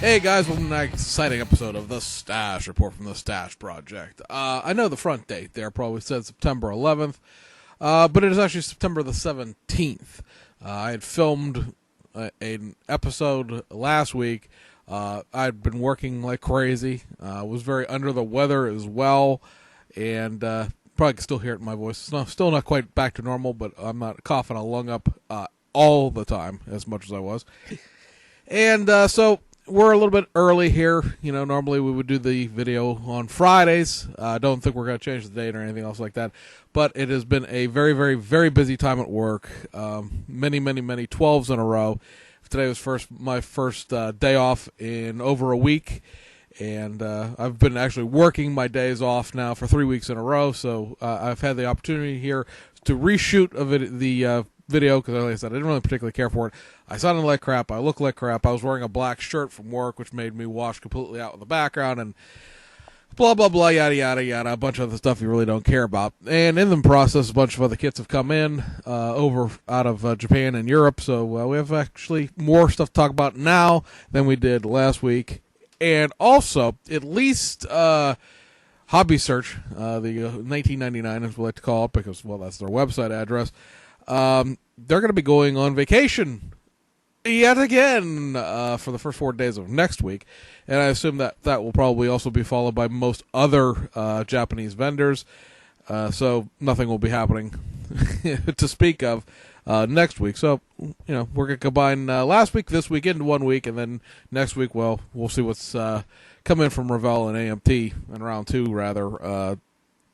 Hey guys, welcome to an exciting episode of The Stash Report from The Stash Project. I know the front date there probably said September 11th, but it is actually September the 17th. I had filmed an episode last week. I'd been working like crazy. Was very under the weather as well, and probably can still hear it in my voice. It's still not quite back to normal, but I'm not coughing a lung up all the time as much as I was. And so we're a little bit early here. You know, normally we would do the video on Fridays. I don't think we're going to change the date or anything else like that. But it has been a very, very, very busy time at work. Many 12s in a row. Today was my first day off in over a week. And I've been actually working my days off now for 3 weeks in a row. So I've had the opportunity here to reshoot the video, because like I said, I didn't really particularly care for it. I sounded like crap. I looked like crap. I was wearing a black shirt from work, which made me wash completely out in the background, and blah, blah, blah, yada, yada, yada, a bunch of other stuff you really don't care about. And in the process, a bunch of other kits have come in out of Japan and Europe, so we have actually more stuff to talk about now than we did last week. And also, at least Hobby Search, the 1999, as we like to call it, because, well, that's their website address, they're going to be going on vacation yet again for the first 4 days of next week, and I assume that will probably also be followed by most other Japanese vendors, so nothing will be happening to speak of next week. So, you know, we're going to combine last week, this week into 1 week, and then next week, well, we'll see what's coming from Revell and AMT, and round two, rather,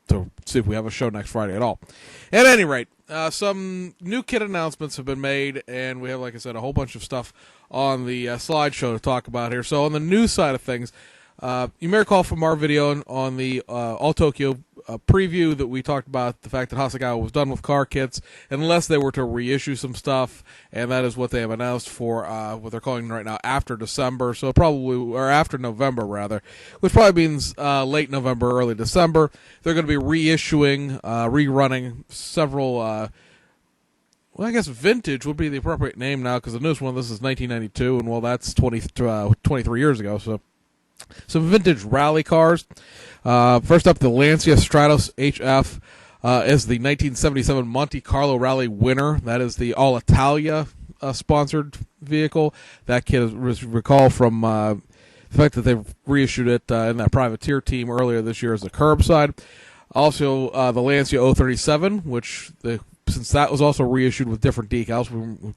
to see if we have a show next Friday at all. At any rate, some new kit announcements have been made, and we have, like I said, a whole bunch of stuff on the slideshow to talk about here. So on the news side of things, you may recall from our video on the All Tokyo preview that we talked about the fact that Hasegawa was done with car kits unless they were to reissue some stuff, and that is what they have announced for what they're calling right now after December, so probably, or after November rather, which probably means late November, early December. They're going to be reissuing, rerunning several, well, I guess vintage would be the appropriate name now, because the newest one of this is 1992, and well, that's 23 years ago, so some vintage rally cars. First up, the Lancia Stratos HF is the 1977 Monte Carlo Rally winner. That is the All Italia sponsored vehicle. That kit is recall from the fact that they've reissued it in that privateer team earlier this year as a curbside. Also, the Lancia 037, which since that was also reissued with different decals,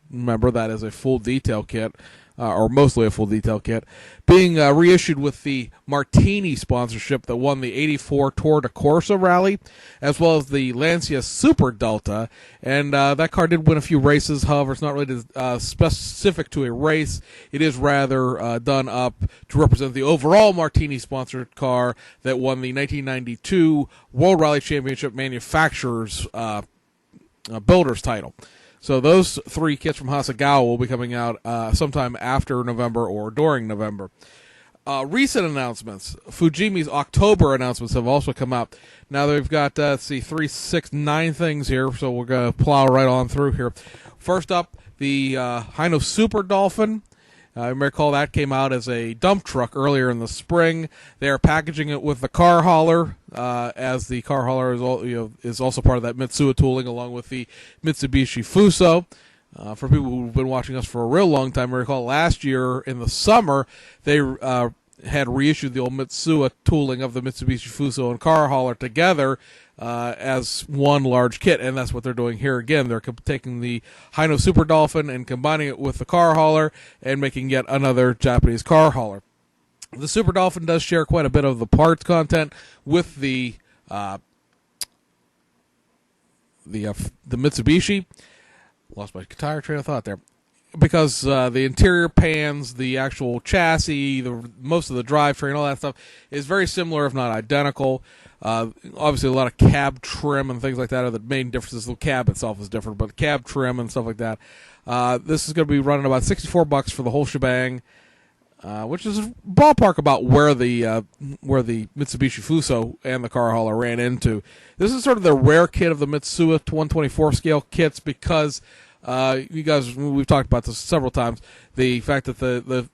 remember that is a full detail kit. Or mostly a full detail kit, being reissued with the Martini sponsorship that won the 84 Tour de Corsa Rally, as well as the Lancia Super Delta, and that car did win a few races. However, it's not really specific to a race. It is rather done up to represent the overall Martini sponsored car that won the 1992 World Rally Championship Manufacturers Builders title. So those three kits from Hasegawa will be coming out sometime after November or during November. Recent announcements. Fujimi's October announcements have also come out. Now they've got, 3, 6, 9 things here, so we're going to plow right on through here. First up, the Hino Super Dolphin. You may recall that came out as a dump truck earlier in the spring. They are packaging it with the car hauler, as the car hauler is also part of that Mitsuwa tooling, along with the Mitsubishi Fuso. For people who've been watching us for a real long time, I recall last year in the summer they had reissued the old Mitsuwa tooling of the Mitsubishi Fuso and car hauler together as one large kit, and that's what they're doing here again. They're taking the Hino Super Dolphin and combining it with the car hauler and making yet another Japanese car hauler. The Super Dolphin does share quite a bit of the parts content with the Mitsubishi. Lost my entire train of thought there. Because the interior pans, the actual chassis, most of the drivetrain, all that stuff is very similar, if not identical. Obviously, a lot of cab trim and things like that are the main differences. The cab itself is different, but cab trim and stuff like that. This is going to be running about $64 for the whole shebang, which is ballpark about where the Mitsubishi Fuso and the car hauler ran into. This is sort of the rare kit of the Mitsuwa 124 scale kits because you guys, we've talked about this several times. The fact that the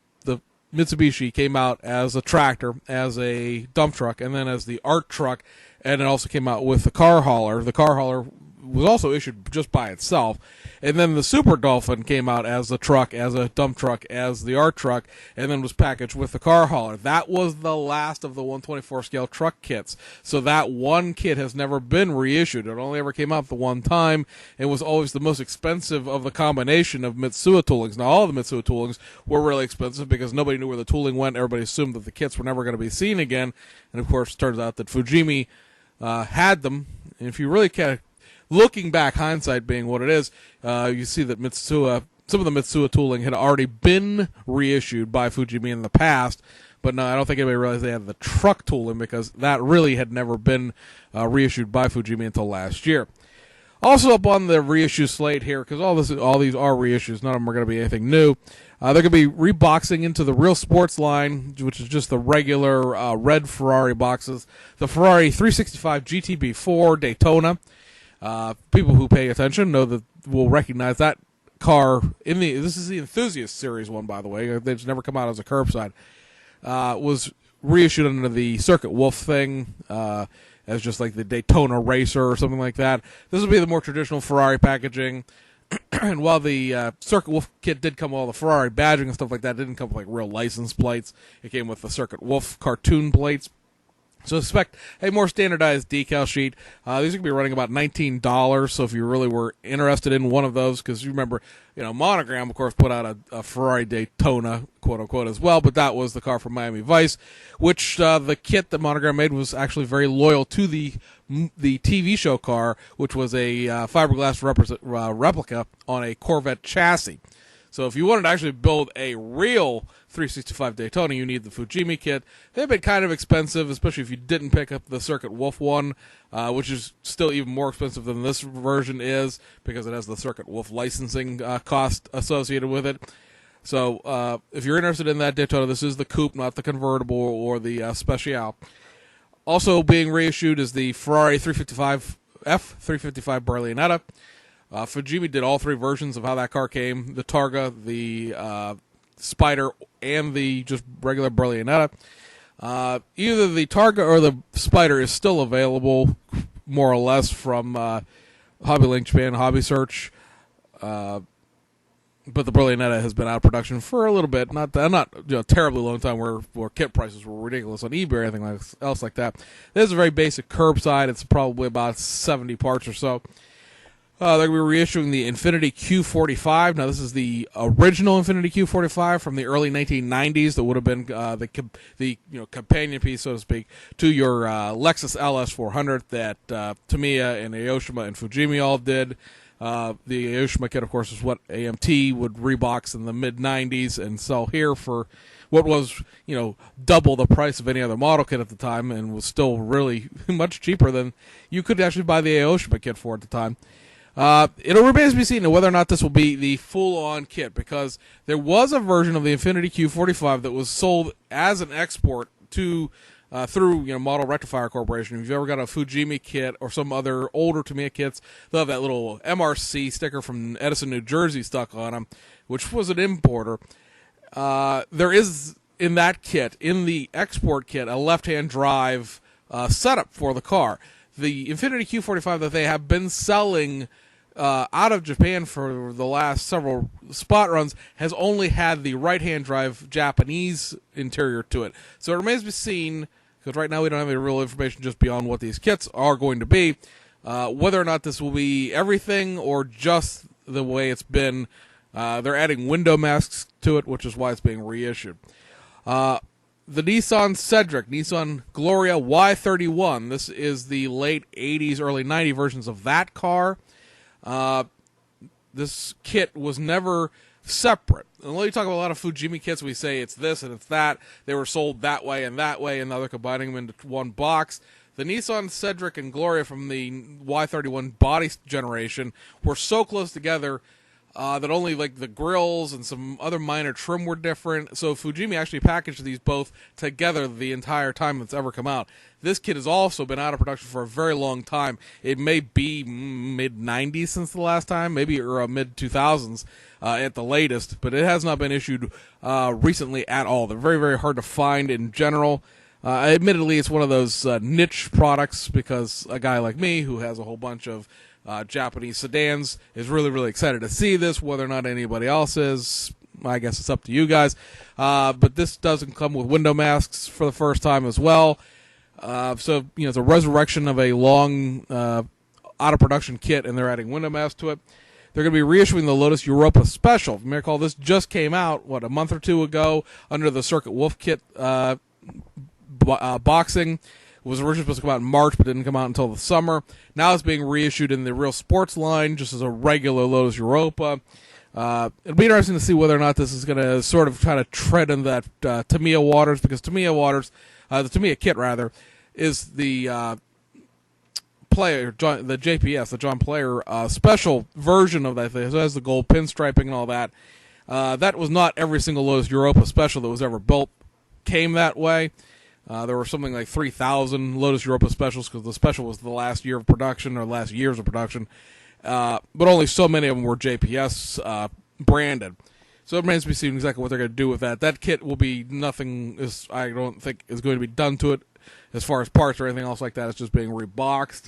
Mitsubishi came out as a tractor, as a dump truck, and then as the ART truck, and it also came out with the car hauler. The car hauler was also issued just by itself. And then the Super Dolphin came out as a truck, as a dump truck, as the ART truck, and then was packaged with the car hauler. That was the last of the 124 scale truck kits. So that one kit has never been reissued. It only ever came out the one time. It was always the most expensive of the combination of Mitsuya toolings. Now, all of the Mitsuya toolings were really expensive because nobody knew where the tooling went. Everybody assumed that the kits were never going to be seen again. And, of course, it turns out that Fujimi had them. And if you really kind of looking back, hindsight being what it is, you see that some of the Mitsuya tooling had already been reissued by Fujimi in the past, but no, I don't think anybody realized they had the truck tooling because that really had never been reissued by Fujimi until last year. Also up on the reissue slate here, because all these are reissues, none of them are going to be anything new. They're going to be reboxing into the Real Sports line, which is just the regular red Ferrari boxes. The Ferrari 365 GTB4 Daytona. People who pay attention will recognize that car this is the Enthusiast Series one, by the way. They've never come out as a curbside. Was reissued under the Circuit Wolf thing, as just like the Daytona Racer or something like that. This will be the more traditional Ferrari packaging. And while the Circuit Wolf kit did come with all the Ferrari badging and stuff like that, it didn't come with like real license plates. It came with the Circuit Wolf cartoon plates. So expect a more standardized decal sheet. These are going to be running about $19. So if you really were interested in one of those, because you remember, Monogram, of course, put out a Ferrari Daytona, quote unquote, as well. But that was the car from Miami Vice, which the kit that Monogram made was actually very loyal to the TV show car, which was a fiberglass replica on a Corvette chassis. So if you wanted to actually build a real 365 Daytona, you need the Fujimi kit. They've been kind of expensive, especially if you didn't pick up the Circuit Wolf one, which is still even more expensive than this version is because it has the Circuit Wolf licensing cost associated with it. So if you're interested in that Daytona, this is the coupe, not the convertible or the Special. Also being reissued is the Ferrari 355 F355 Berlinetta. Fujimi did all three versions of how that car came: the Targa, the Spider, and the just regular Berlinetta. Either the Targa or the Spider is still available, more or less, from Hobby Link Japan, Hobby Search. But the Berlinetta has been out of production for a little bit, not terribly long time, where kit prices were ridiculous on eBay or anything else like that. This is a very basic curbside. It's probably about 70 parts or so. They're going to be reissuing the Infiniti Q45. Now, this is the original Infiniti Q45 from the early 1990s. That would have been the companion piece, so to speak, to your Lexus LS400 that Tamiya and Aoshima and Fujimi all did. The Aoshima kit, of course, is what AMT would rebox in the mid-90s and sell here for what was, double the price of any other model kit at the time, and was still really much cheaper than you could actually buy the Aoshima kit for at the time. It'll remain to be seen whether or not this will be the full-on kit, because there was a version of the Infiniti Q45 that was sold as an export to through Model Rectifier Corporation. If you've ever got a Fujimi kit or some other older Tamiya kits, they'll have that little MRC sticker from Edison, New Jersey stuck on them, which was an importer. There is in that kit, in the export kit, a left-hand drive setup for the car. The Infiniti Q45 that they have been selling out of Japan for the last several spot runs has only had the right-hand drive Japanese interior to it. So it remains to be seen, because right now we don't have any real information just beyond what these kits are going to be, whether or not this will be everything or just the way it's been. They're adding window masks to it, which is why it's being reissued. The Nissan Cedric, Nissan Gloria Y31. This is the late 80s, early 90s versions of that car. This kit was never separate. And when you talk about a lot of Fujimi kits, we say it's this and it's that. They were sold that way, and now they're combining them into one box. The Nissan Cedric and Gloria from the Y31 body generation were so close together that only like the grills and some other minor trim were different. So Fujimi actually packaged these both together the entire time it's ever come out. This kit has also been out of production for a very long time. It may be mid-90s since the last time, maybe or mid-2000s at the latest, but it has not been issued recently at all. They're very, very hard to find in general. Admittedly, it's one of those niche products because a guy like me who has a whole bunch of Japanese sedans is really, really excited to see this. Whether or not anybody else is, I guess it's up to you guys. But this doesn't come with window masks for the first time as well. So, it's a resurrection of a long out of production kit, and they're adding window masks to it. They're going to be reissuing the Lotus Europa Special. If you may recall, this just came out, a month or two ago under the Circuit Wolf kit boxing. It was originally supposed to come out in March, but didn't come out until the summer. Now it's being reissued in the Real Sports line, just as a regular Lotus Europa. It'll be interesting to see whether or not this is going to sort of try to tread in that Tamiya waters, because Tamiya waters, the Tamiya kit rather, is the Player, the JPS, the John Player special version of that thing. So it has the gold pinstriping and all that. That was not every single Lotus Europa special that was ever built came that way. There were something like 3,000 Lotus Europa specials because the special was the last year of production or last years of production. But only so many of them were JPS branded. So it remains to be seen exactly what they're going to do with that. That kit will be nothing, I don't think, is going to be done to it as far as parts or anything else like that. It's just being reboxed.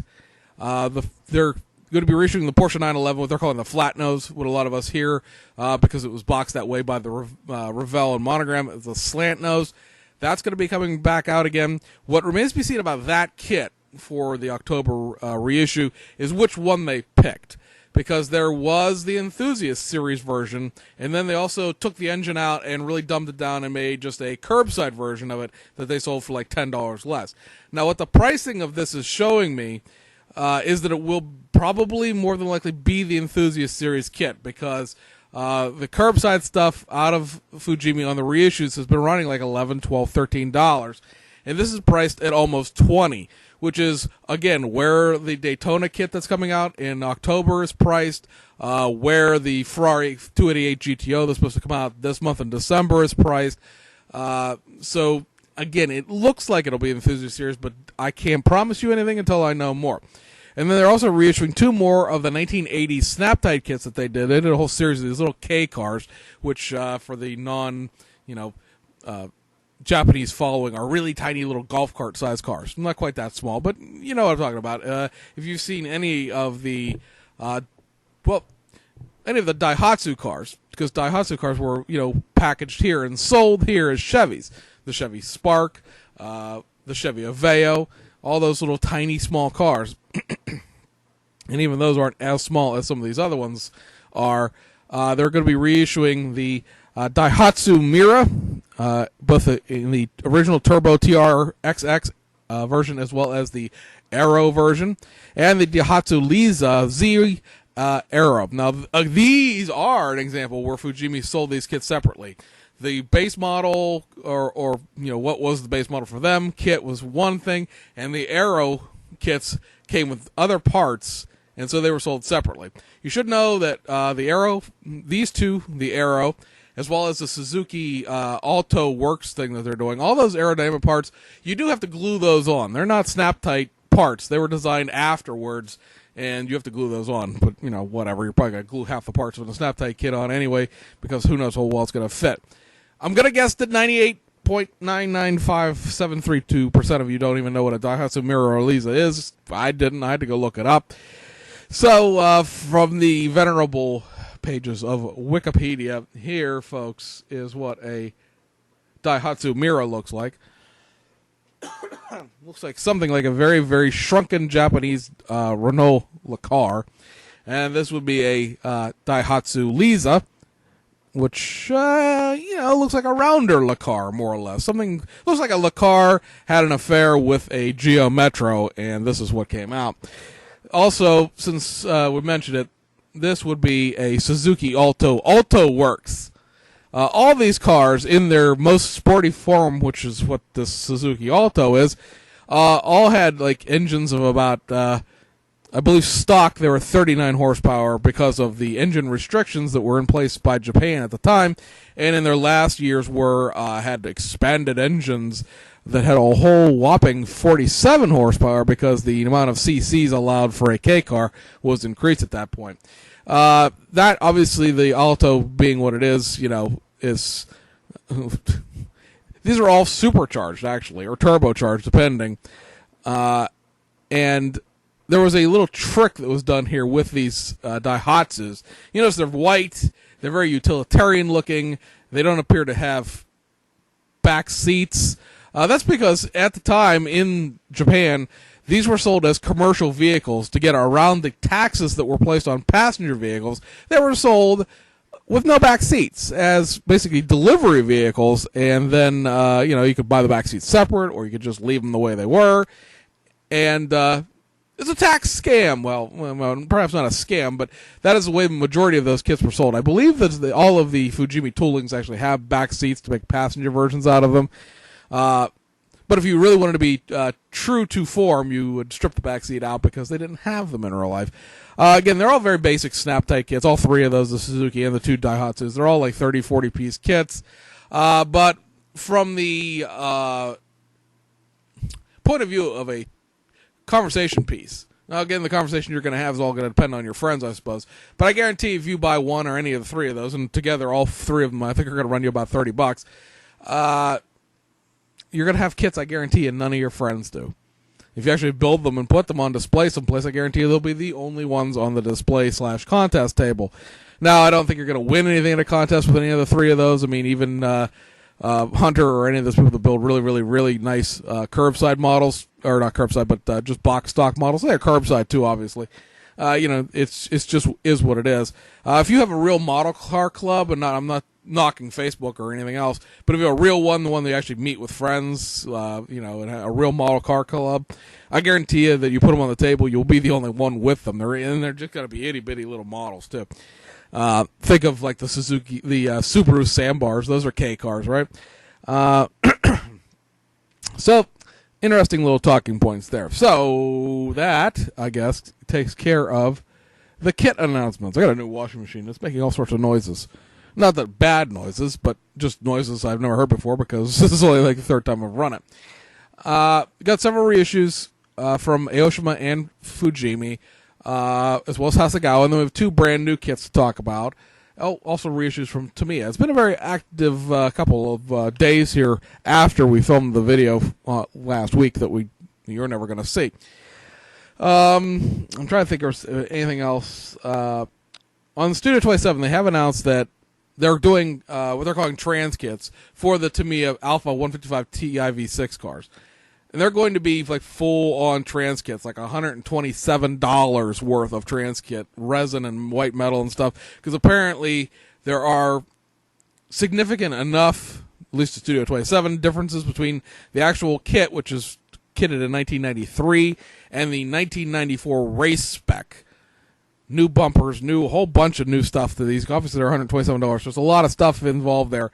They're going to be reissuing the Porsche 911, what they're calling the flat nose, what a lot of us hear, because it was boxed that way by the Revell and Monogram. It's a slant nose. That's going to be coming back out again. What remains to be seen about that kit for the October reissue is which one they picked, because there was the Enthusiast Series version, and then they also took the engine out and really dumbed it down and made just a curbside version of it that they sold for like $10 less. Now, what the pricing of this is showing me is that it will probably more than likely be the Enthusiast Series kit, because the curbside stuff out of Fujimi on the reissues has been running like $11, $12, $13. And this is priced at almost $20, which is, again, where the Daytona kit that's coming out in October is priced, where the Ferrari 288 GTO that's supposed to come out this month in December is priced. So, again, it looks like it'll be an Enthusiast Series, but I can't promise you anything until I know more. And then they're also reissuing two more of the 1980s Snap-Tight kits that they did. They did a whole series of these little K cars, which for the Japanese following are really tiny little golf cart sized cars. Not quite that small, but you know what I'm talking about. If you've seen any of the, any of the Daihatsu cars, because Daihatsu cars were, packaged here and sold here as Chevys. The Chevy Spark, the Chevy Aveo, all those little tiny small cars. And even those aren't as small as some of these other ones are. They're going to be reissuing the Daihatsu Mira, both in the original Turbo TRXX version as well as the Aero version, and the Daihatsu Liza Z Aero. Now, these are an example where Fujimi sold these kits separately. The base model, or what was the base model for them, kit was one thing, and the Aero kits came with other parts, and so they were sold separately. You should know that the Aero, these two, the Aero, as well as the Suzuki Alto Works thing that they're doing, all those aerodynamic parts, you do have to glue those on. They're not snap-tight parts. They were designed afterwards, and you have to glue those on. But, whatever. You're probably going to glue half the parts of a snap-tight kit on anyway, because who knows how well it's going to fit. I'm going to guess that 98.995732% of you don't even know what a Daihatsu Mira or Liza is. I didn't. I had to go look it up. So, from the venerable pages of Wikipedia, here, folks, is what a Daihatsu Mira looks like. Looks like something like a very, very shrunken Japanese Renault car. And this would be a Daihatsu Liza, which, looks like a rounder Lakar, more or less. Something, looks like a Lakar had an affair with a Geo Metro, and this is what came out. Also, since we mentioned it, this would be a Suzuki Alto Works. All these cars, in their most sporty form, which is what this Suzuki Alto is, all had, engines of about I believe stock they were 39 horsepower because of the engine restrictions that were in place by Japan at the time, and in their last years had expanded engines that had a whole whopping 47 horsepower because the amount of CCs allowed for a K car was increased at that point. That obviously, the Alto being what it is, is these are all supercharged actually, or turbocharged depending, and there was a little trick that was done here with these Daihatsus. You notice they're white, they're very utilitarian looking, they don't appear to have back seats. That's because at the time in Japan, these were sold as commercial vehicles to get around the taxes that were placed on passenger vehicles. They were sold with no back seats as basically delivery vehicles, and then you could buy the back seats separate, or you could just leave them the way they were. And it's a tax scam. Well, perhaps not a scam, but that is the way the majority of those kits were sold. I believe that all of the Fujimi toolings actually have back seats to make passenger versions out of them. But if you really wanted to be true to form, you would strip the back seat out because they didn't have them in real life. Again, they're all very basic snap-type kits. All three of those, the Suzuki and the two Daihatsus, they're all like 30, 40-piece kits. But from the point of view of a conversation piece, now again, the conversation you're going to have is all going to depend on your friends, I suppose. But I guarantee if you buy one or any of the three of those, and together all three of them, I think are going to run you about $30. You're going to have kits, I guarantee, and none of your friends do. If you actually build them and put them on display someplace, I guarantee you they'll be the only ones on the display/contest table. Now, I don't think you're going to win anything in a contest with any of the three of those. I mean, even Hunter or any of those people that build really, really, really nice curbside models, or not curbside, but just box stock models. They're curbside too, obviously. It's just is what it is. If you have a real model car club, and I'm not knocking Facebook or anything else, but if you have a real one, the one they actually meet with friends, and a real model car club, I guarantee you that you put them on the table, you'll be the only one with them. They're just going to be itty bitty little models too. Think of like the Subaru Sandbars; those are K cars, right? So, interesting little talking points there. So that, I guess, takes care of the kit announcements. I got a new washing machine that's making all sorts of noises. Not that bad noises, but just noises I've never heard before because this is only like the third time I've run it. Got several reissues from Aoshima and Fujimi, as well as Hasegawa, and then we have two brand new kits to talk about. Also reissues from Tamiya. It's been a very active couple of days here after we filmed the video last week that you're never going to see. I'm trying to think of anything else. On the Studio 27, they have announced that they're doing what they're calling trans kits for the Tamiya Alpha 155 Ti V6 cars. And they're going to be like full-on trans kits, like $127 worth of trans kit, resin and white metal and stuff, because apparently there are significant enough, at least the Studio 27, differences between the actual kit, which is kitted in 1993, and the 1994 race spec. New bumpers, a whole bunch of new stuff to these. Obviously, they're $127, so there's a lot of stuff involved there.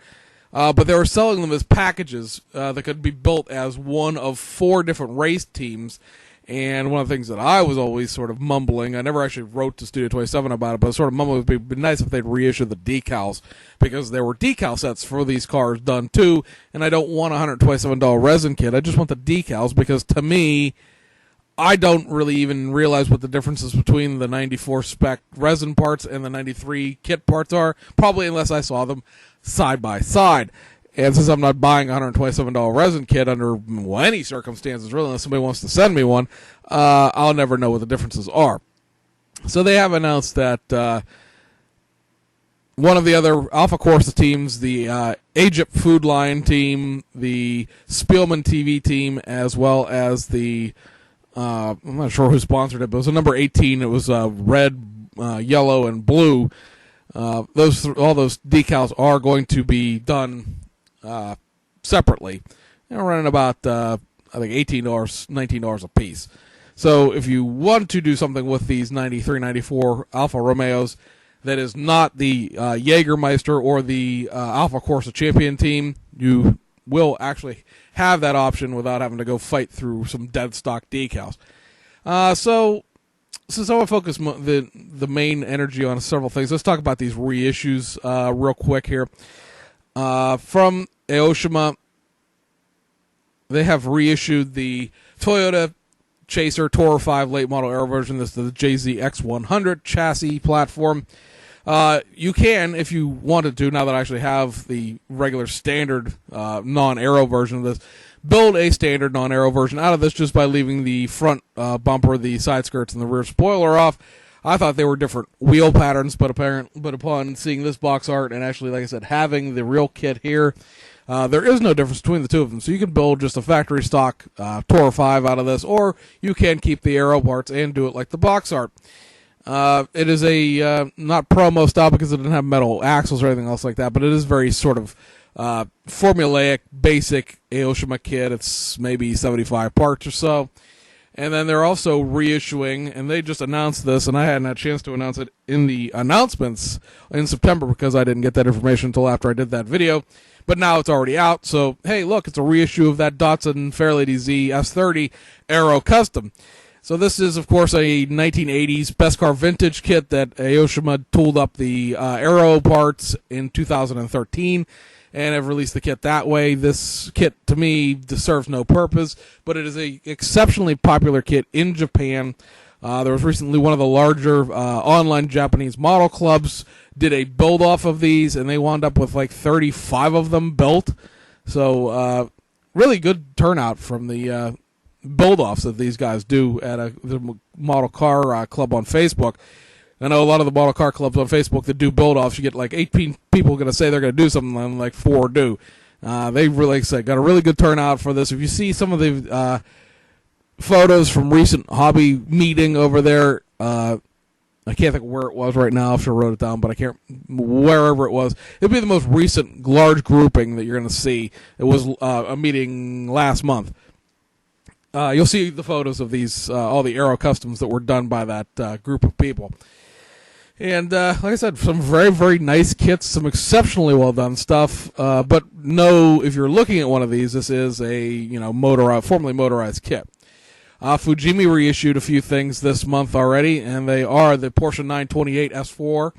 But they were selling them as packages that could be built as one of 4 different race teams. And one of the things that I was always sort of mumbling, I never actually wrote to Studio 27 about it, but sort of mumbling, it would be nice if they'd reissue the decals, because there were decal sets for these cars done too, and I don't want a $127 resin kit. I just want the decals, because to me, I don't really even realize what the differences between the 94 spec resin parts and the 93 kit parts are, probably unless I saw them side by side. And since I'm not buying a $127 resin kit under any circumstances, really, unless somebody wants to send me one, I'll never know what the differences are. So they have announced that one of the other Alpha Corsa teams, the Egypt Food Line team, the Spielman TV team, as well as the I'm not sure who sponsored it, but it was a number 18. It was red, yellow, and blue. All those decals are going to be done separately. They're running about I think $18, $19 a piece. So if you want to do something with these 93, 94 Alfa Romeos that is not the Jägermeister or the Alpha Corsa Champion team, you will actually have that option without having to go fight through some dead stock decals. So since I want to focus the main energy on several things, let's talk about these reissues real quick here. From Aoshima, they have reissued the Toyota Chaser Tourer 5 late model aero version. This is the JZX100 chassis platform. You can, if you wanted to, now that I actually have the regular standard non-aero version of this, build a standard non-aero version out of this just by leaving the front bumper, the side skirts, and the rear spoiler off. I thought they were different wheel patterns, but upon seeing this box art and actually, like I said, having the real kit here, there is no difference between the two of them. So you can build just a factory stock Tourer 5 out of this, or you can keep the aero parts and do it like the box art. It is a not promo style because it doesn't have metal axles or anything else like that, but it is very sort of formulaic, basic Aoshima kit. It's maybe 75 parts or so. And then they're also reissuing, and they just announced this, and I hadn't had a chance to announce it in the announcements in September because I didn't get that information until after I did that video. But now it's already out, so hey, look, it's a reissue of that Datsun Fairlady Z S30 Aero Custom. So this is, of course, a 1980s Best Car Vintage kit that Aoshima tooled up the aero parts in 2013. And have released the kit that way. This kit, to me, serves no purpose, but it is a exceptionally popular kit in Japan. There was recently one of the larger online Japanese model clubs did a build-off of these, and they wound up with like 35 of them built. So really good turnout from the build-offs that these guys do at the model car club on Facebook. I know a lot of the model car clubs on Facebook that do build-offs, you get like 8 people going to say they're going to do something, and like 4 do. They really, like I said, got a really good turnout for this. If you see some of the photos from recent hobby meeting over there, I can't think of where it was right now. I should have wrote it down, but I can't. Wherever it was, it'll be the most recent large grouping that you're going to see. It was a meeting last month. You'll see the photos of these, all the Aero Customs that were done by that group of people. And like I said, some very, very nice kits, some exceptionally well done stuff. But no, if you're looking at one of these, this is a formerly motorized kit. Fujimi reissued a few things this month already, and they are the Porsche 928 S4.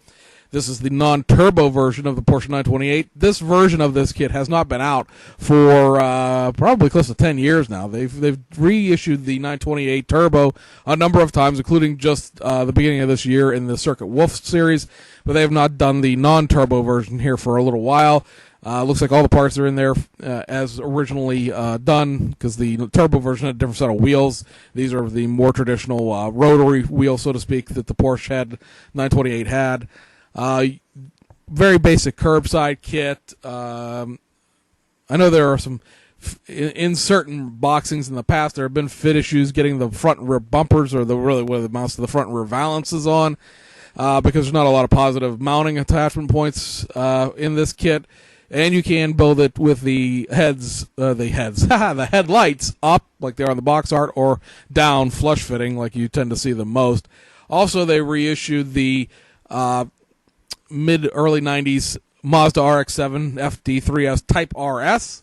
This is the non-turbo version of the Porsche 928. This version of this kit has not been out for probably close to 10 years now. They've reissued the 928 Turbo a number of times, including just the beginning of this year in the Circuit Wolf series, but they have not done the non-turbo version here for a little while. Looks like all the parts are in there as originally done, because the turbo version had a different set of wheels. These are the more traditional rotary wheels, so to speak, that the Porsche 928 had. Very basic curbside kit. I know there are some in certain boxings in the past. There have been fit issues getting the front and rear bumpers, or what amounts to the front and rear valances on, because there's not a lot of positive mounting attachment points in this kit. And you can build it with the the headlights up like they are on the box art, or down flush fitting like you tend to see them most. Also, they reissued the mid-early 90s Mazda RX-7 FD3S Type RS.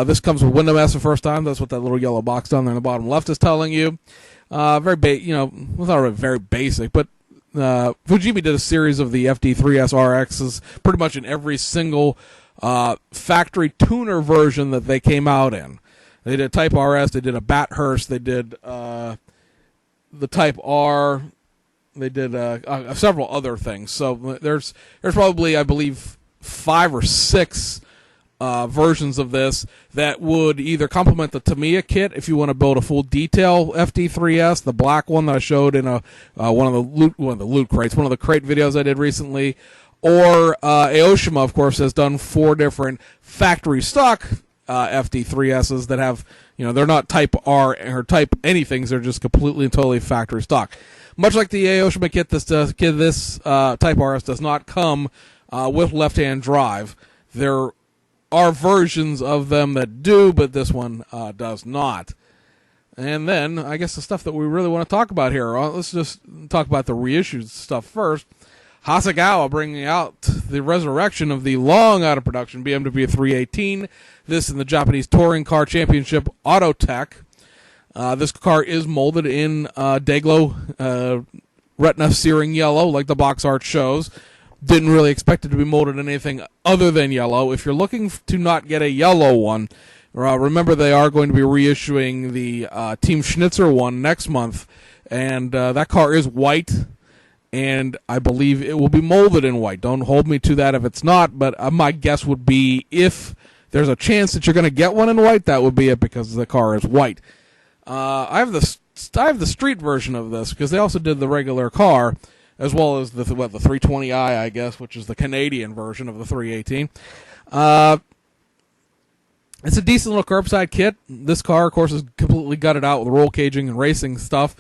This comes with Window S the first time. That's what that little yellow box down there in the bottom left is telling you. Not really very basic, but Fujimi did a series of the FD3S RXs pretty much in every single factory tuner version that they came out in. They did Type RS, they did a Bathurst, they did the Type R, they did several other things. So there's probably, I believe, 5 or 6 versions of this that would either complement the Tamiya kit if you want to build a full detail FD3S, the black one that I showed in one of the crate videos I did recently, or Aoshima, of course, has done 4 different factory stock FD3Ss that have, they're not Type R or Type anything, they're just completely and totally factory stock. Much like the Aoshima kit, this Type RS does not come with left-hand drive. There are versions of them that do, but this one does not. And then, I guess the stuff that we really want to talk about here, let's just talk about the reissued stuff first. Hasegawa bringing out the resurrection of the long out of production BMW 318. This in the Japanese Touring Car Championship Autotech. This car is molded in Dayglow retina searing yellow, like the box art shows. Didn't really expect it to be molded in anything other than yellow. If you're looking to not get a yellow one, remember they are going to be reissuing the Team Schnitzer one next month, and that car is white, and I believe it will be molded in white. Don't hold me to that if it's not, but my guess would be if there's a chance that you're going to get one in white, that would be it, because the car is white. I have the street version of this, because they also did the regular car, as well as the 320i, I guess, which is the Canadian version of the 318. It's a decent little curbside kit. This car, of course, is completely gutted out with roll caging and racing stuff.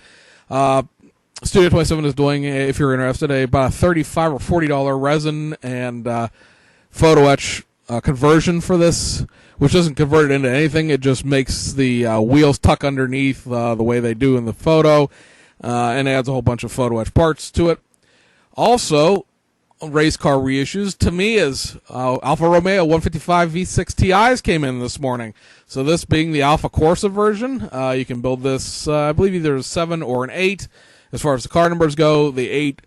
Studio 27 is doing, if you're interested, about a $35 or $40 resin and photo etch conversion for this, which doesn't convert it into anything. It just makes the wheels tuck underneath the way they do in the photo, and adds a whole bunch of photo etch parts to it. Also, race car reissues to me is Alfa Romeo 155 V6 TIs came in this morning. So this being the Alfa Corsa version, you can build this, I believe either a 7 or an 8 as far as the car numbers go. The 8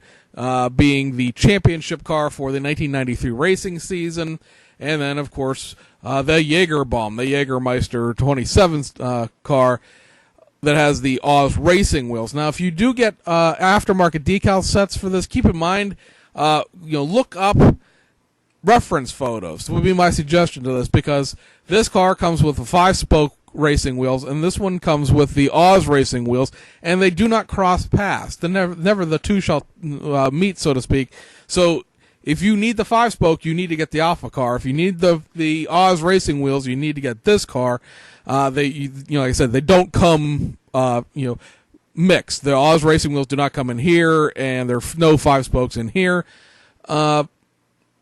being the championship car for the 1993 racing season. And then, of course, the Jagerbomb, the Jägermeister 27 car that has the Oz racing wheels. Now, if you do get aftermarket decal sets for this, keep in mind, look up reference photos. Would be my suggestion to this, because this car comes with the 5-spoke racing wheels, and this one comes with the Oz racing wheels, and they do not cross paths. Never the two shall meet, so to speak. So if you need the 5-spoke, you need to get the Alpha car. If you need the Oz racing wheels, you need to get this car. Like I said, they don't come mixed. The Oz racing wheels do not come in here, and there are no 5-spokes in here.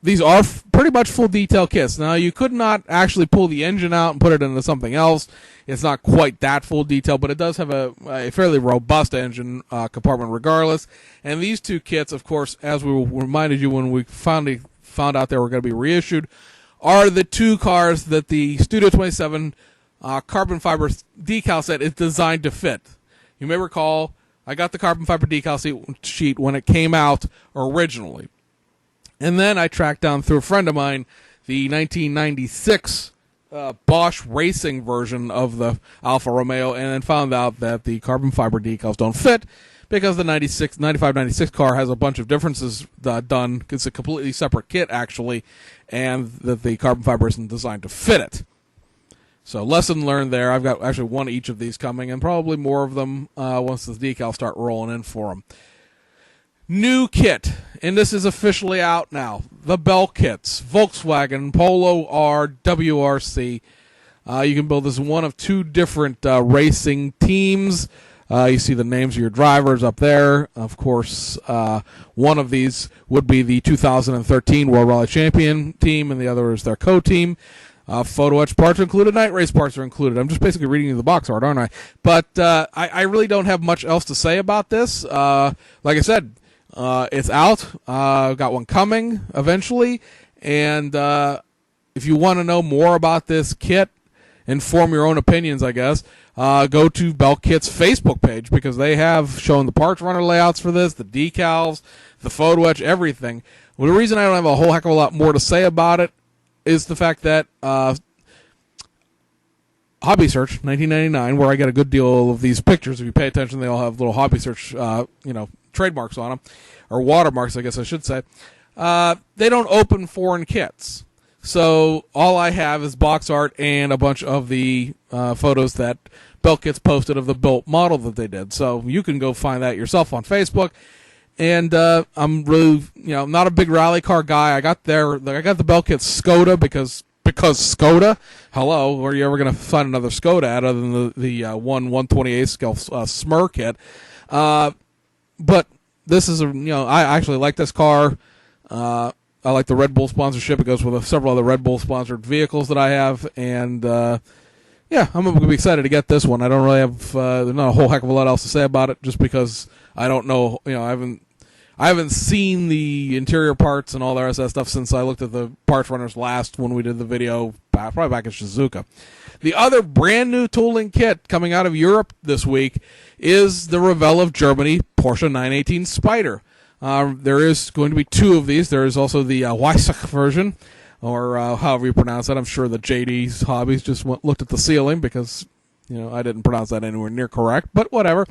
These are pretty much full detail kits. Now, you could not actually pull the engine out and put it into something else. It's not quite that full detail, but it does have a fairly robust engine compartment regardless. And these two kits, of course, as we reminded you when we finally found out they were going to be reissued, are the two cars that the Studio 27 carbon fiber decal set is designed to fit. You may recall, I got the carbon fiber decal sheet when it came out originally. And then I tracked down through a friend of mine the 1996 Bosch racing version of the Alfa Romeo, and then found out that the carbon fiber decals don't fit, because the 95-96 car has a bunch of differences done. It's a completely separate kit, actually, and that the carbon fiber isn't designed to fit it. So lesson learned there. I've got actually one of each of these coming, and probably more of them once the decals start rolling in for them. New kit, and this is officially out now. The Bell kits, Volkswagen Polo R WRC. You can build this in one of two different racing teams. You see the names of your drivers up there. Of course, one of these would be the 2013 World Rally Champion team, and the other is their co-team. Photo etch parts are included, night race parts are included. I'm just basically reading you the box art, aren't I? But I really don't have much else to say about this. Like I said, it's out. Got one coming eventually. And if you want to know more about this kit and form your own opinions, I guess, go to Bell Kit's Facebook page, because they have shown the parts runner layouts for this, the decals, the photo etch, everything. Well, the reason I don't have a whole heck of a lot more to say about it is the fact that Hobby Search 1999, where I get a good deal of these pictures, if you pay attention, they all have little Hobby Search trademarks on them, or watermarks, I guess I should say. They don't open foreign kits. So all I have is box art and a bunch of the photos that Bell Kits posted of the built model that they did. So you can go find that yourself on Facebook. And I'm really, not a big rally car guy. I got the Bell Kits Skoda because Skoda. Hello, are you ever going to find another Skoda ad other than the 1/128 scale Smur kit? But this is I actually like this car. I like the Red Bull sponsorship. It goes with several other Red Bull sponsored vehicles that I have, and I'm going to be excited to get this one. I don't really have there's not a whole heck of a lot else to say about it, just because I don't know. I haven't I haven't seen the interior parts and all the rest of that stuff since I looked at the parts runners last when we did the video, probably back in Shizuoka. The other brand new tooling kit coming out of Europe this week is the Revell of Germany Porsche 918 Spyder. There is going to be two of these. There is also the Weissach version, or however you pronounce it. I'm sure the JD's Hobbies just looked at the ceiling because, I didn't pronounce that anywhere near correct, but whatever.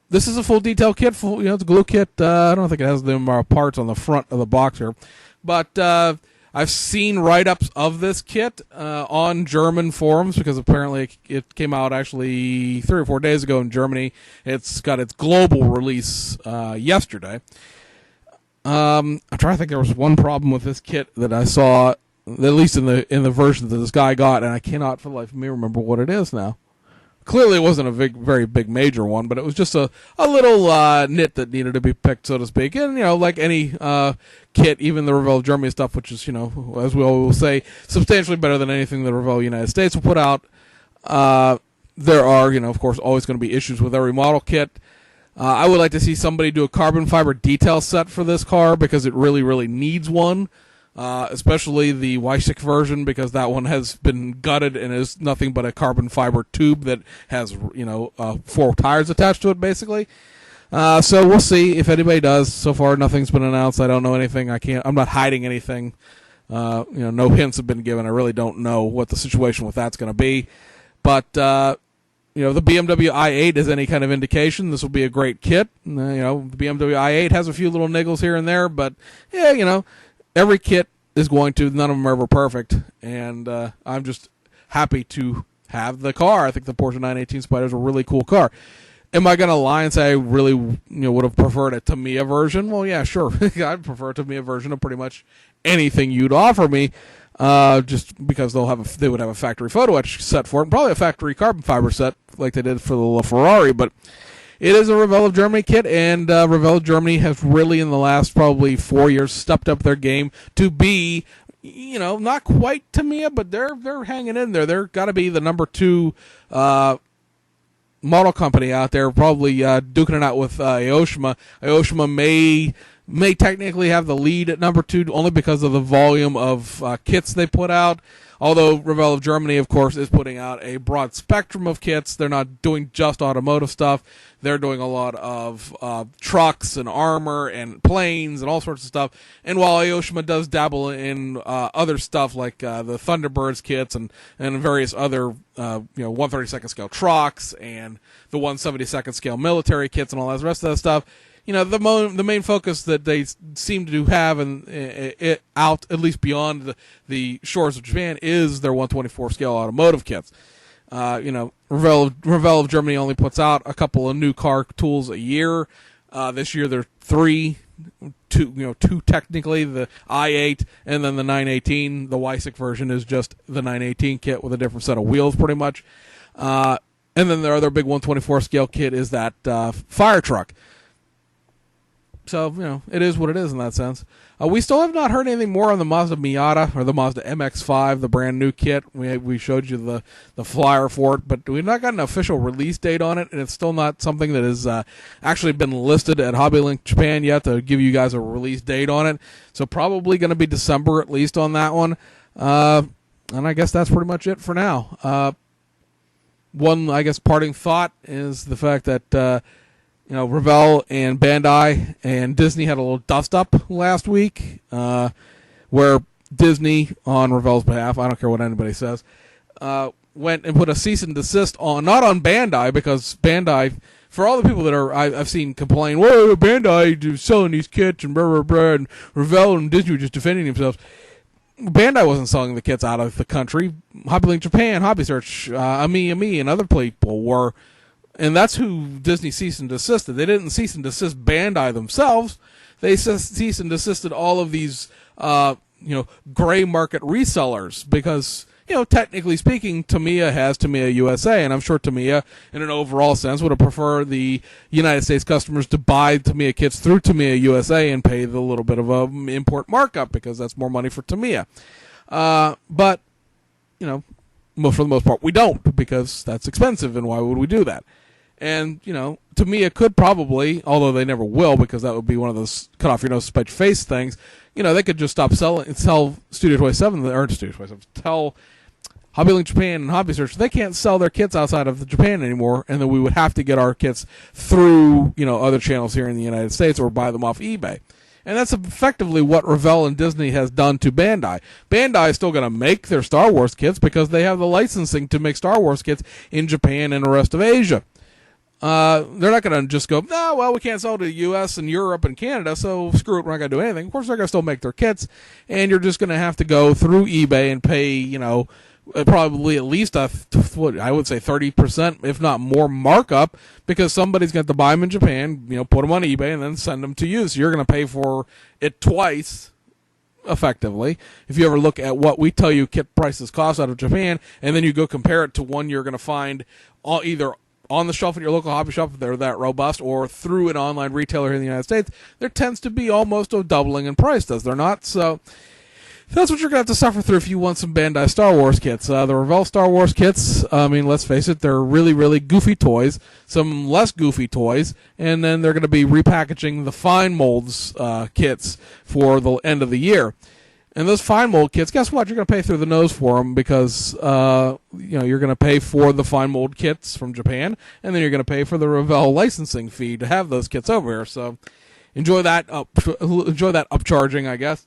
This is a full detail kit. It's a glue kit. I don't think it has them parts on the front of the box here, but I've seen write-ups of this kit on German forums because apparently it came out actually 3 or 4 days ago in Germany. It's got its global release yesterday. I'm trying to think. There was one problem with this kit that I saw, at least in the version that this guy got, and I cannot for the life of me remember what it is now. Clearly, it wasn't a very big major one, but it was just a little nit that needed to be picked, so to speak. And, like any kit, even the Revell Germany stuff, which is, as we always say, substantially better than anything the Revell United States will put out. There are, of course, always going to be issues with every model kit. I would like to see somebody do a carbon fiber detail set for this car because it really, really needs one. Especially the Weissach version, because that one has been gutted and is nothing but a carbon fiber tube that has 4 tires attached to it, basically. So we'll see if anybody does. So far, nothing's been announced. I don't know anything. I'm not hiding anything. No hints have been given. I really don't know what the situation with that's going to be. But the BMW i8 is any kind of indication. This will be a great kit. The BMW i8 has a few little niggles here and there, but yeah, every kit is going to. None of them are ever perfect, and I'm just happy to have the car. I think the Porsche 918 Spyder is a really cool car. Am I going to lie and say I really would have preferred a Tamiya version? Well, yeah, sure. I'd prefer a Tamiya version of pretty much anything you'd offer me, just because they would have a factory photo etch set for it, and probably a factory carbon fiber set like they did for the LaFerrari, but it is a Revell of Germany kit, and Revell of Germany has really, in the last probably 4 years, stepped up their game to be, not quite Tamiya, but they're hanging in there. They're got to be the number 2 model company out there, probably duking it out with Aoshima. Aoshima may technically have the lead at number 2 only because of the volume of kits they put out. Although Revell of Germany, of course, is putting out a broad spectrum of kits. They're not doing just automotive stuff. They're doing a lot of trucks and armor and planes and all sorts of stuff. And while Aoshima does dabble in other stuff like the Thunderbirds kits and various other 132nd scale trucks and the 172nd scale military kits and all that rest of that stuff, the main focus that they seem to have out at least beyond the shores of Japan is their 124 scale automotive kits. Revell of Germany only puts out a couple of new car tools a year. This year there are 3, two technically, the i8 and then the 918. The Weissach version is just the 918 kit with a different set of wheels, pretty much. And then their other big 124 scale kit is that fire truck. So, it is what it is in that sense. We still have not heard anything more on the Mazda Miata or the Mazda MX-5, the brand new kit. We showed you the flyer for it, but we've not got an official release date on it, and it's still not something that has actually been listed at HobbyLink Japan yet to give you guys a release date on it. So probably going to be December at least on that one. And I guess that's pretty much it for now. One, I guess, parting thought is the fact that Revell and Bandai and Disney had a little dust-up last week where Disney, on Revell's behalf, I don't care what anybody says, went and put a cease and desist on, not on Bandai, because Bandai, for all the people that I've seen complain, whoa, Bandai is selling these kits and blah, blah, blah, and Revell and Disney were just defending themselves. Bandai wasn't selling the kits out of the country. HobbyLink Japan, Hobby Search, Ami, and other people were. And that's who Disney cease and desisted. They didn't cease and desist Bandai themselves. They cease and desisted all of these, gray market resellers because, technically speaking, Tamiya has Tamiya USA, and I'm sure Tamiya, in an overall sense, would have preferred the United States customers to buy Tamiya kits through Tamiya USA and pay the little bit of a import markup because that's more money for Tamiya. But, for the most part, we don't because that's expensive, and why would we do that? And, Tamiya could probably, although they never will because that would be one of those cut off your nose, spite your face things, they could just stop sell Studio 27, or Studio 27, tell HobbyLink Japan and Hobby Search they can't sell their kits outside of Japan anymore, and then we would have to get our kits through, other channels here in the United States or buy them off eBay. And that's effectively what Revell and Disney has done to Bandai. Bandai is still going to make their Star Wars kits because they have the licensing to make Star Wars kits in Japan and the rest of Asia. They're not going to just go, no, well, we can't sell to the U.S. and Europe and Canada, so screw it, we're not going to do anything. Of course, they're going to still make their kits, and you're just going to have to go through eBay and pay, probably at least I would say 30%, if not more, markup, because somebody's going to buy them in Japan, put them on eBay, and then send them to you. So you're going to pay for it twice, effectively. If you ever look at what we tell you kit prices cost out of Japan, and then you go compare it to one you're going to find either on the shelf at your local hobby shop if they're that robust, or through an online retailer here in the United States, there tends to be almost a doubling in price, does there not? So that's what you're going to have to suffer through if you want some Bandai Star Wars kits. The Revell Star Wars kits, let's face it, they're really, really goofy toys, some less goofy toys, and then they're going to be repackaging the Fine Molds kits for the end of the year. And those fine mold kits, guess what? You're going to pay through the nose for them because, you're going to pay for the fine mold kits from Japan, and then you're going to pay for the Revell licensing fee to have those kits over here. So enjoy that upcharging, I guess.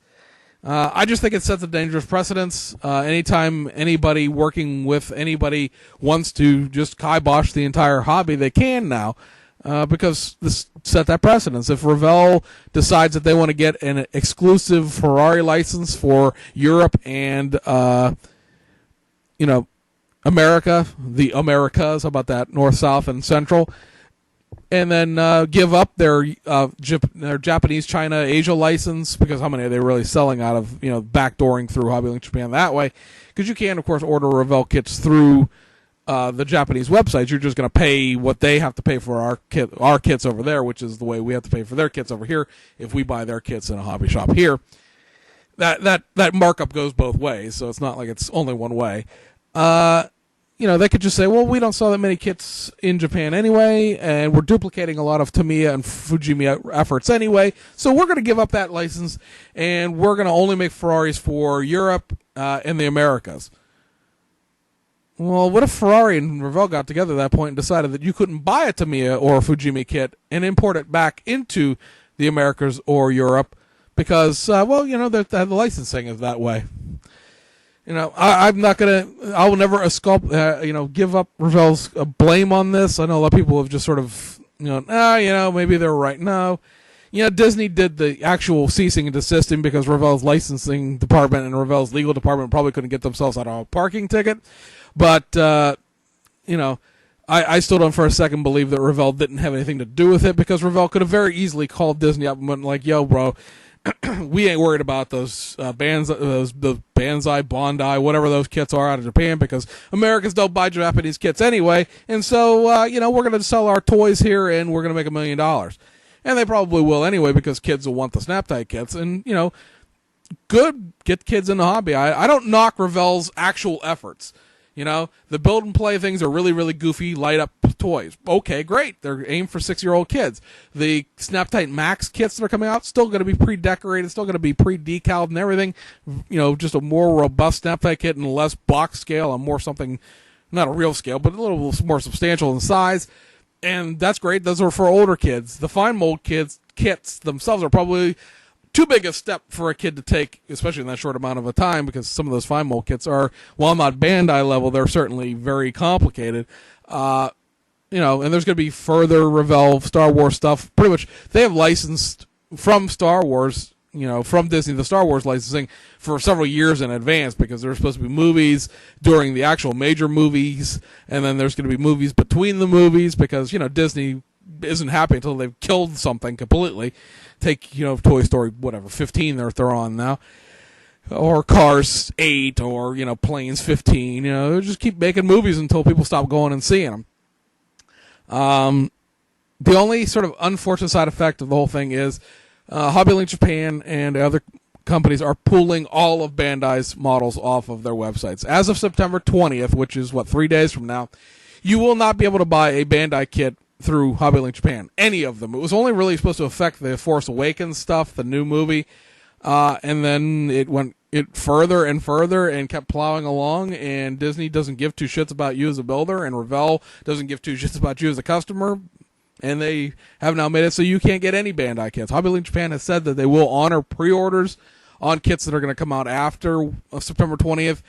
I just think it sets a dangerous precedence. Anytime anybody working with anybody wants to just kibosh the entire hobby, they can now. Because this set that precedence. If Revell decides that they want to get an exclusive Ferrari license for Europe and, America, the Americas, how about that, North, South, and Central, and then give up their Japanese, China, Asia license, because how many are they really selling out of, backdooring through HobbyLink Japan that way? Because you can, of course, order Revell kits through the Japanese websites. You're just going to pay what they have to pay for our kits over there, which is the way we have to pay for their kits over here if we buy their kits in a hobby shop here. That markup goes both ways, so it's not like it's only one way. They could just say, well, we don't sell that many kits in Japan anyway, and we're duplicating a lot of Tamiya and Fujimi efforts anyway, so we're going to give up that license, and we're going to only make Ferraris for Europe and the Americas. Well, what if Ferrari and Revell got together at that point and decided that you couldn't buy a Tamiya or a Fujimi kit and import it back into the Americas or Europe because, the licensing is that way. I'm not going to, I will never give up Revell's blame on this. I know a lot of people have just sort of, maybe they're right. No. Disney did the actual ceasing and desisting because Revell's licensing department and Revell's legal department probably couldn't get themselves out of a parking ticket. But, I still don't for a second believe that Revell didn't have anything to do with it because Revell could have very easily called Disney up and went like, yo, bro, we ain't worried about those the Banzai, Bondi, whatever those kits are out of Japan because Americans don't buy Japanese kits anyway. And so, we're going to sell our toys here and we're going to make $1 million. And they probably will anyway because kids will want the Snap-Tie kits. And, good, get kids in the hobby. I don't knock Revell's actual efforts. The build and play things are really, really goofy, light up toys. Okay, great. They're aimed for 6-year-old kids. The Snap-Tite Max kits that are coming out, still going to be pre-decorated, still going to be pre-decaled and everything. Just a more robust Snap-Tite kit and less box scale and more something, not a real scale, but a little more substantial in size. And that's great. Those are for older kids. The fine mold kits themselves are probably too big a step for a kid to take, especially in that short amount of a time, because some of those fine mold kits are, while not Bandai level, they're certainly very complicated. And there's going to be further Revell Star Wars stuff. Pretty much, they have licensed from Star Wars, from Disney, the Star Wars licensing for several years in advance because there's supposed to be movies during the actual major movies, and then there's going to be movies between the movies because, Disney isn't happy until they've killed something completely. Take, Toy Story, 15 they're on now. Or Cars 8, or, Planes 15. They'll just keep making movies until people stop going and seeing them. The only sort of unfortunate side effect of the whole thing is HobbyLink Japan and other companies are pulling all of Bandai's models off of their websites. As of September 20th, which is, 3 days from now, you will not be able to buy a Bandai kit through Hobby Link Japan. Any of them. It was only really supposed to affect the Force Awakens stuff, the new movie, and then it went further and further and kept plowing along, and Disney doesn't give two shits about you as a builder, and Revell doesn't give two shits about you as a customer, and they have now made it so you can't get any Bandai kits. Hobby Link Japan has said that they will honor pre-orders on kits that are going to come out after September 20th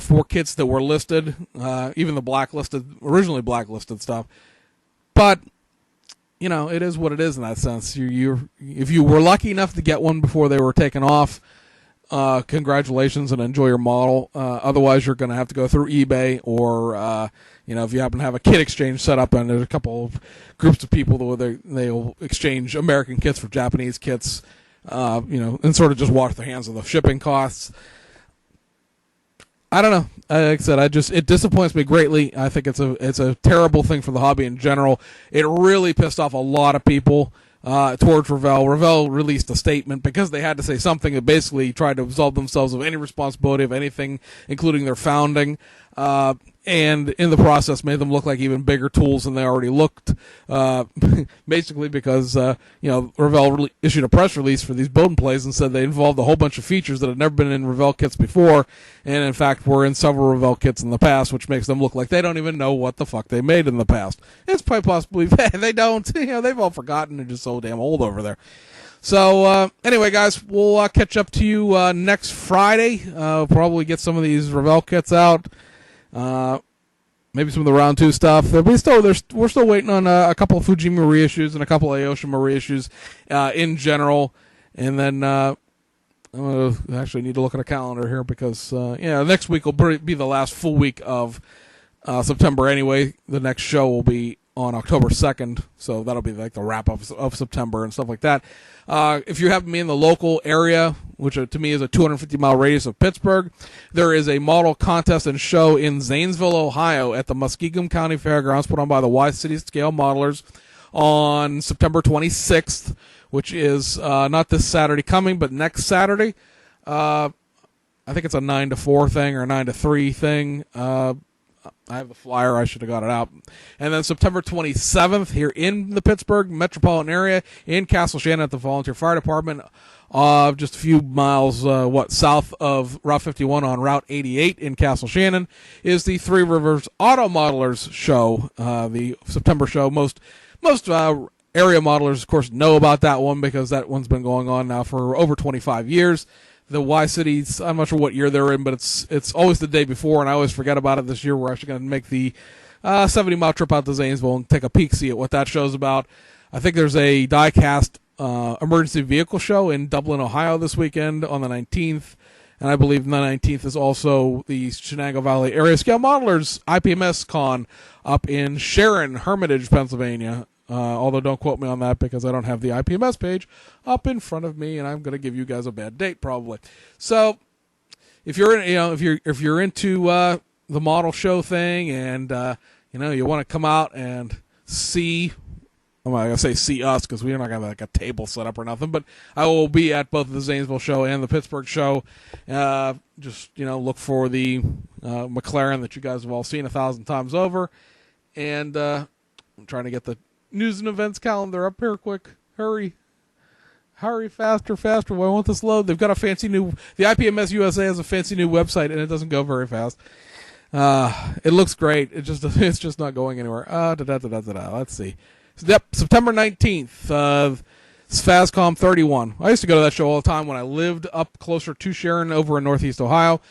for kits that were listed, even the originally blacklisted stuff. But it is what it is in that sense. If you were lucky enough to get one before they were taken off, congratulations and enjoy your model. Otherwise, you're going to have to go through eBay or, if you happen to have a kit exchange set up and there's a couple of groups of people that they'll exchange American kits for Japanese kits, and sort of just wash their hands of the shipping costs. I don't know. Like I said, it disappoints me greatly. I think it's a terrible thing for the hobby in general. It really pissed off a lot of people towards Revell. Revell released a statement because they had to say something that basically tried to absolve themselves of any responsibility of anything, including their founding, and in the process made them look like even bigger tools than they already looked, basically because, Revell issued a press release for these build and plays and said they involved a whole bunch of features that had never been in Revell kits before, and in fact were in several Revell kits in the past, which makes them look like they don't even know what the fuck they made in the past. It's quite possibly they don't. They've all forgotten. They're just so damn old over there. So, anyway, guys, we'll catch up to you next Friday. Probably get some of these Revell kits out. Maybe some of the round 2 stuff. We're still waiting on a couple of Fujima reissues and a couple of Aoshima reissues in general. And then I'm going to actually need to look at a calendar here because next week will be the last full week of September anyway. The next show will be on October 2nd, so that'll be like the wrap-up of September and stuff like that. If you happen to be in the local area, which to me is a 250-mile radius of Pittsburgh, there is a model contest and show in Zanesville, Ohio at the Muskingum County Fairgrounds put on by the Y-City Scale Modelers on September 26th, which is not this Saturday coming, but next Saturday. I think it's a 9 to 4 thing or a 9 to 3 thing. I have the flyer. I should have got it out. And then September 27th here in the Pittsburgh metropolitan area in Castle Shannon at the Volunteer Fire Department, just a few miles south of Route 51 on Route 88 in Castle Shannon, is the Three Rivers Auto Modelers Show, the September show. Most area modelers, of course, know about that one because that one's been going on now for over 25 years. The Y-Cities, I'm not sure what year they're in, but it's always the day before, and I always forget about it. This year we're actually going to make the 70-mile trip out to Zanesville and take a peek-see at what that show's about. I think there's a die-cast emergency vehicle show in Dublin, Ohio this weekend on the 19th, and I believe the 19th is also the Shenango Valley Area Scale Modelers IPMS Con up in Sharon, Hermitage, Pennsylvania. Although don't quote me on that because I don't have the IPMS page up in front of me, and I'm going to give you guys a bad date probably. So, if you're into the model show thing, and you want to come out and see, I'm not going to say see us because we're not going to have like a table set up or nothing, but I will be at both the Zanesville show and the Pittsburgh show. Just look for the McLaren that you guys have all seen 1,000 times over, and I'm trying to get the news and events calendar up here quick. Hurry, faster. Why won't this load? They've got a fancy the IPMS USA has a fancy new website, and it doesn't go very fast. It looks great. It's just not going anywhere. Let's see. Yep, September 19th, FazCom 31. I used to go to that show all the time when I lived up closer to Sharon over in Northeast Ohio.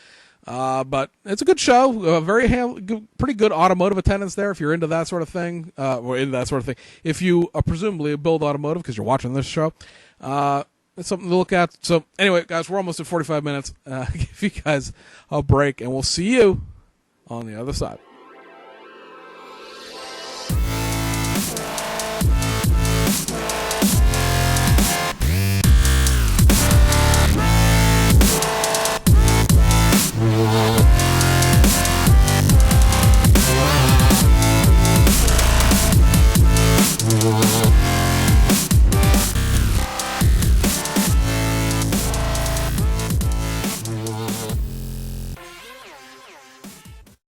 But it's a good show. Pretty good automotive attendance there if you're into that sort of thing. If you presumably build automotive because you're watching this show, it's something to look at. So anyway, guys, we're almost at 45 minutes. Give you guys a break, and we'll see you on the other side.